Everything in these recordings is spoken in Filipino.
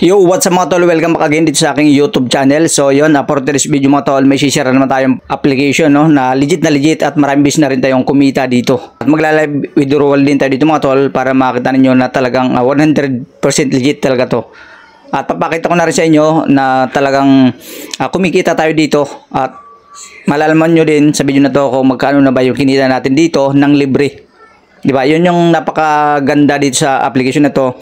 Yo, what's up mga tol? Welcome back again dito sa aking YouTube channel. So yun, for today's video mga tol, may share naman tayong application no, na legit at maraming bis na rin tayong kumita dito. At magla-live withdrawal din tayo dito mga tol para makita ninyo na talagang 100% legit talaga to. At papakita ko na rin sa inyo na talagang kumikita tayo dito. At malalaman nyo din sa video na to kung magkano na ba yung kinita natin dito ng libre. Diba? Yun yung napakaganda dito sa application na to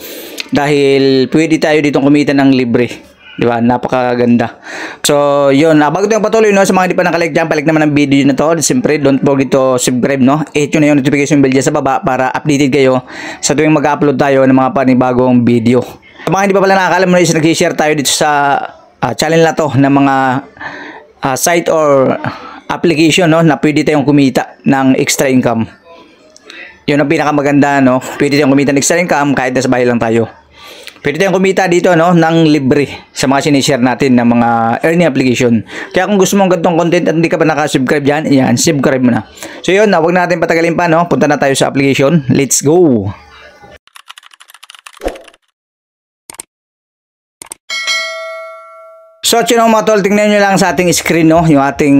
dahil pwede tayo dito kumita ng libre. Diba? Napakaganda. So, yun. Bago tayong patuloy, no, sa mga hindi pa nakalike dyan, palik naman ang video na to. Siyempre, don't forget to subscribe, no? Hit nyo na yung notification bell dyan sa baba para updated kayo sa tuwing mag-upload tayo ng mga panibagong video. Sa mga hindi pa pala nakakalam mo na is nag-share tayo dito sa channel na to ng mga site or application, no, na pwede tayong kumita ng extra income. Yun ang pinakamaganda, no? Pwede tayong kumita ng extra income kahit nasa bahay lang tayo. Pwede tayong kumita dito, no, ng libre sa mga sinishare natin ng mga earning application. Kaya kung gusto mong ganitong content at hindi ka pa nakasubscribe dyan, yan, subscribe mo na. So yun, huwag natin patagalin pa, no? Punta na tayo sa application. Let's go! So, yun mga tol, tingnan nyo lang sa ating screen, no? Yung ating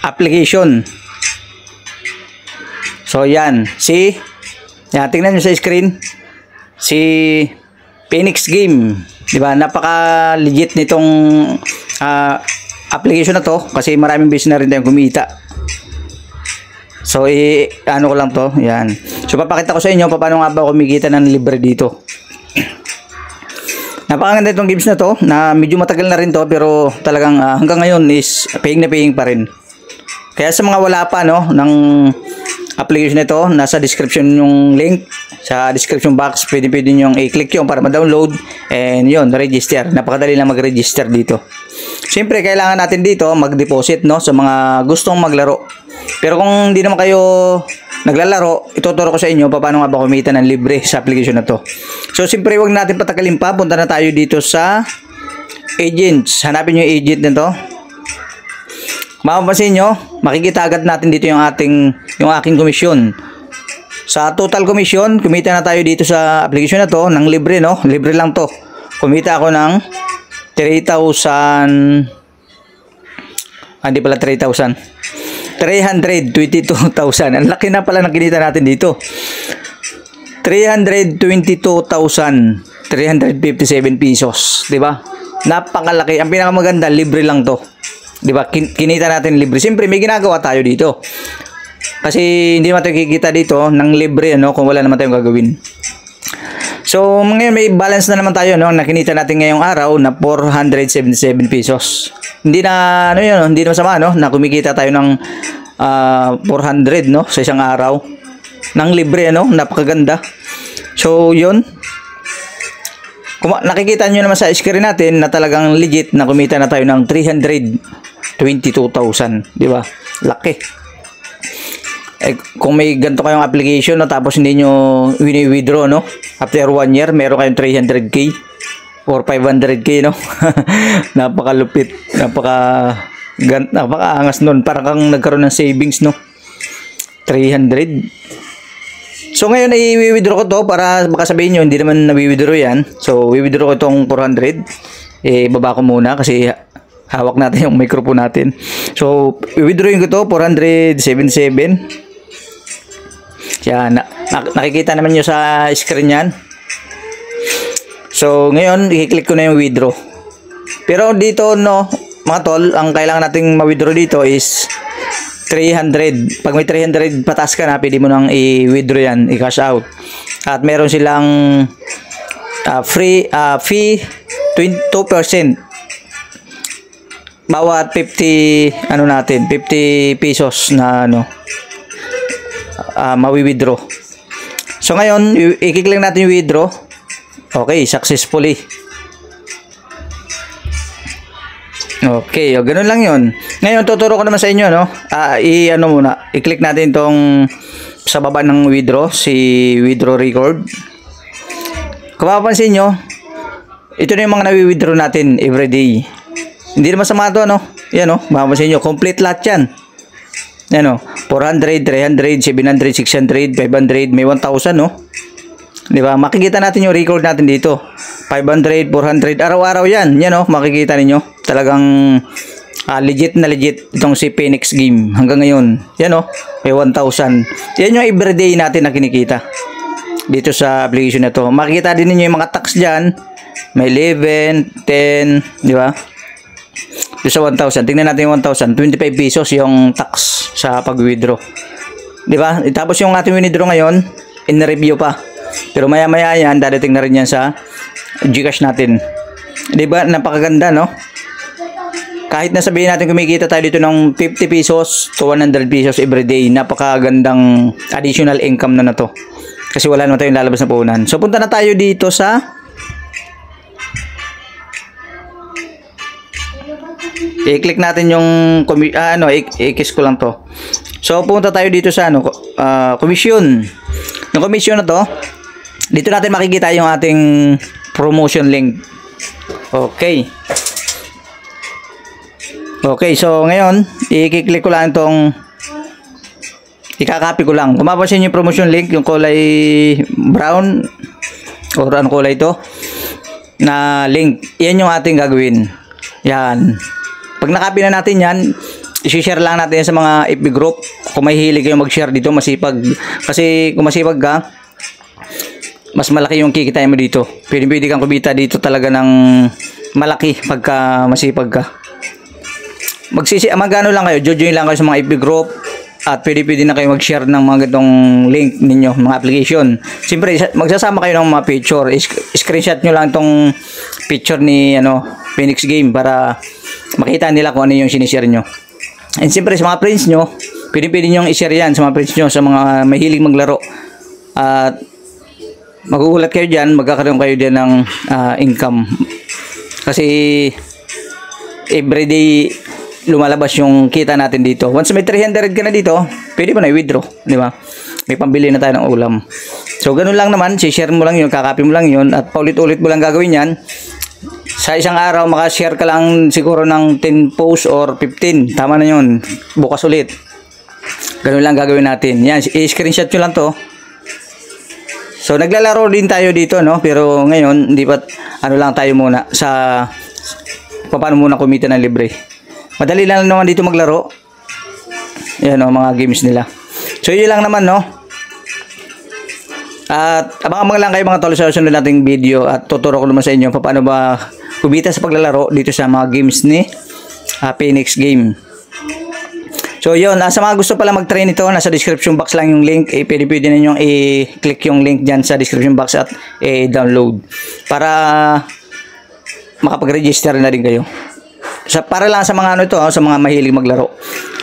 application. So, yan. See? Yan, tingnan nyo sa screen. Si Phoenix Game. Diba? Napaka-legit nitong application na to. Kasi maraming business na rin tayong kumita. So, ano ko lang to. Yan. So, papakita ko sa inyo paano nga ba kumikita ng libre dito. Napakaganda itong games na to. Na medyo matagal na rin to. Pero talagang hanggang ngayon is paying na paying pa rin. Kaya sa mga wala pa, no, ng application nito, nasa description yung link sa description box, pwede nyo i-click yun para ma-download and yun, register. Napakadali lang mag-register dito. Siyempre, kailangan natin dito mag-deposit, no, sa mga gustong maglaro. Pero kung hindi naman kayo naglalaro, ituturo ko sa inyo paano nga ba kumita ng libre sa application na to. So, siyempre, huwag natin patagalin pa. Punta na tayo dito sa agents. Hanapin nyo yung agent nito. Mapapansin nyo, makikita agad natin dito yung aking komisyon. Sa total commission, kumita na tayo dito sa application na to ng libre, no? Libre lang to. Kumita ako ng 3,000. Hindi pala 3,000. 322,000. Ang laki na pala ng kinita natin dito. 322,357 pesos, 'di ba? Napakalaki. Ang pinakamaganda, libre lang to. 'Di ba? Kinita natin libre. Siyempre may ginagawa tayo dito. Kasi hindi naman tayo kikita dito ng libre, no, kung wala naman tayong gagawin. So, ngayon may balance na naman tayo, no, na kinita natin ngayong araw na 477 pesos. Hindi na ano 'yun, no? Hindi na masama, no, na kumikita tayo ng 400, no, sa isang araw ng libre, no. Napakaganda. So, 'yun. Kung nakikita nyo naman sa screen natin na talagang legit na kumita na tayo ng 322,000, di ba? Laki. Kung may ganito kayong application, no, tapos hindi nyo wini-withdraw, no, after 1 year, meron kayong 300k or 500k, no? Napakalupit. Napakaangas nun. Parang kang nagkaroon ng savings, no? 300. So ngayon i-withdraw ko to para baka sabihin nyo hindi naman na-withdraw yan. So i-withdraw ko itong 400. Baba ko muna kasi hawak natin yung microphone natin. So i-withdrawin ko to 477. Yan, nakikita naman nyo sa screen yan. So ngayon i-click ko na yung withdraw. Pero dito, no, mga tol, ang kailangan nating ma-withdraw dito is 300. Pag may 300 patas ka na, pwede mo nang i-withdraw yan, i-cash out. At meron silang free fee 2%. Bawat 50 ano natin, 50 pesos na ano mawi-withdraw. So ngayon, i-click natin yung withdraw. Okay, successfully. Okay, ganun lang yun. Ngayon, tuturo ko naman sa inyo, no? Ano muna, i-click natin tong sa baba ng withdraw, si withdraw record. Kung mapapansin nyo, ito na yung mga nawi-withdraw natin everyday. Hindi naman sama ito, no? Yan, no? Mapapansin nyo, complete lahat yan. Yan, no? 400, 300, 700, 600, 500, may 1,000, no? Di ba? Makikita natin yung record natin dito. 500, 400, araw-araw yan. Yan oh, makikita ninyo. Talagang legit na legit itong si Phoenix Game hanggang ngayon. Yan oh, may 1,000. Yan yung everyday natin na kinikita dito sa application na to. Makikita din ninyo yung mga tax dyan. May 11, 10, di ba? Dito sa 1,000. Tingnan natin yung 1,000. 25 pesos yung tax sa pag-withdraw. Di ba? Tapos yung ating withdraw ngayon, in-review pa. Pero maya-maya yan, dadating na rin yan sa GCash natin. Di ba? Napakaganda, no? Kahit na sabihin natin kumikita tayo dito ng 50 pesos to 100 pesos everyday, napakagandang additional income na to. Kasi wala naman tayong lalabas na puhunan. So, punta na tayo dito sa i-click natin yung i-kiss ko lang to. So, punta tayo dito sa commission. Yung commission na to, dito natin makikita yung ating promotion link. Okay. Okay, so ngayon, i-click ko lang itong ikakopy ko lang. Kung mapapansin yung promotion link, yung kulay brown or ano kulay ito na link, yan yung ating gagawin. Yan. Pag nakopy na natin yan, i-share lang natin yan sa mga FB group. Kung may hilig kayong mag-share dito, masipag. Kasi kung masipag ka, mas malaki yung kikita mo dito. Pwede kang kumita dito talaga ng malaki pagka masipag ka. Magano lang kayo, join lang kayo sa mga FB group at pwede na kayo mag-share ng mga ganitong link ninyo, mga application. Siyempre, magsasama kayo ng mga picture. Screenshot nyo lang itong picture ni Phoenix Game para makita nila kung ano yung sinishare nyo. And siyempre, sa mga friends nyo, pwede nyo i-share yan sa mga friends nyo, sa mga mahilig maglaro. At magugulat kayo dyan, magkakaroon kayo dyan ng income. Kasi everyday lumalabas yung kita natin dito. Once may 300 ka na dito, pwede mo na i-withdraw, di ba? May pambili na tayo ng ulam. So, ganun lang naman, share mo lang yun, kakopy mo lang yun, at paulit-ulit mo lang gagawin yan. Sa isang araw, makashare ka lang siguro ng 10 posts or 15. Tama na yun. Bukas ulit. Ganun lang gagawin natin. Yan, i-screenshot nyo lang to. So, naglalaro din tayo dito, no? Pero ngayon, hindi pa, lang tayo muna sa paano muna kumita ng libre. Madali lang naman dito maglaro. Yan o, mga games nila. So, yun lang naman, no? At abang lang kayo mga tol sa susunod nating video at tuturo ko naman sa inyo paano ba kumita sa paglalaro dito sa mga games ni Phoenix Game. So, yun. Sa mga gusto pala mag-try nito, nasa description box lang yung link. Pwede ninyong i-click yung link dyan sa description box at i-download para makapag-register na rin kayo. Para lang sa mga sa mga mahilig maglaro.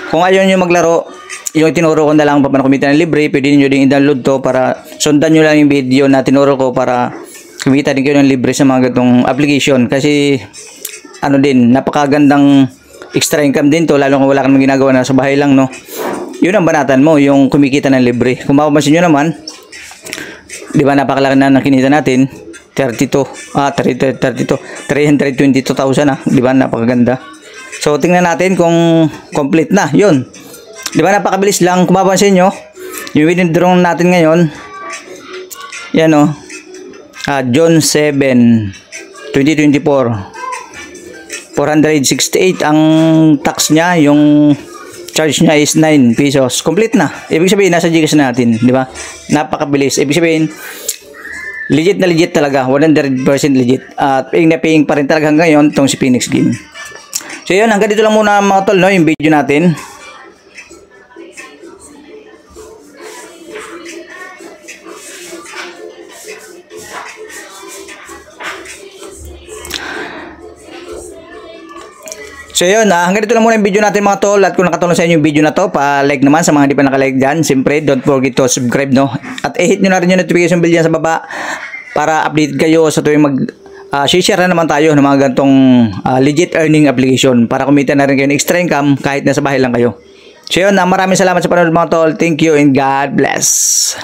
Kung ayaw nyo maglaro, yung tinuro ko na lang paano kumita ng libre, pwede nyo din i-download to para sundan nyo lang yung video na tinuro ko para kumita din kayo ng libre sa mga ganitong application. Kasi din, napakagandang extra income din to, lalo kung wala kang ginagawa na sa bahay lang, no? Yun ang banatan mo, yung kumikita ng libre. Kung mapapansin nyo naman, di ba napakalaki na nakinita natin, 322,000 na, di ba? Napakaganda. So, tingnan natin kung complete na. Yun. Di ba? Napakabilis lang. Kung mapapansin nyo, yung withdraw natin ngayon, yan o, June 7, 2024, 468 ang tax niya, yung charge niya is 9 pesos. Complete na. Ibig sabihin, nasa GCash natin, di ba? Napakabilis. Ibig sabihin, legit na legit talaga, 100% legit. At paying na paying pa rin talaga hanggang ngayon itong si Phoenix Game. So yun, hanggang dito lang muna mga tol, no, yung video natin. So yun, hanggang dito lang muna yung video natin mga tol. At kung nakatulong sa inyo yung video na to, pa-like naman sa mga hindi pa naka-like dyan. Siyempre, don't forget to subscribe, no? At i-hit nyo na rin yung notification bell dyan sa baba para update kayo sa tuwing share na naman tayo ng mga gantong legit earning application para kumita na rin kayo ng extra income kahit nasa bahay lang kayo. So yun, maraming salamat sa panonood mga tol. Thank you and God bless.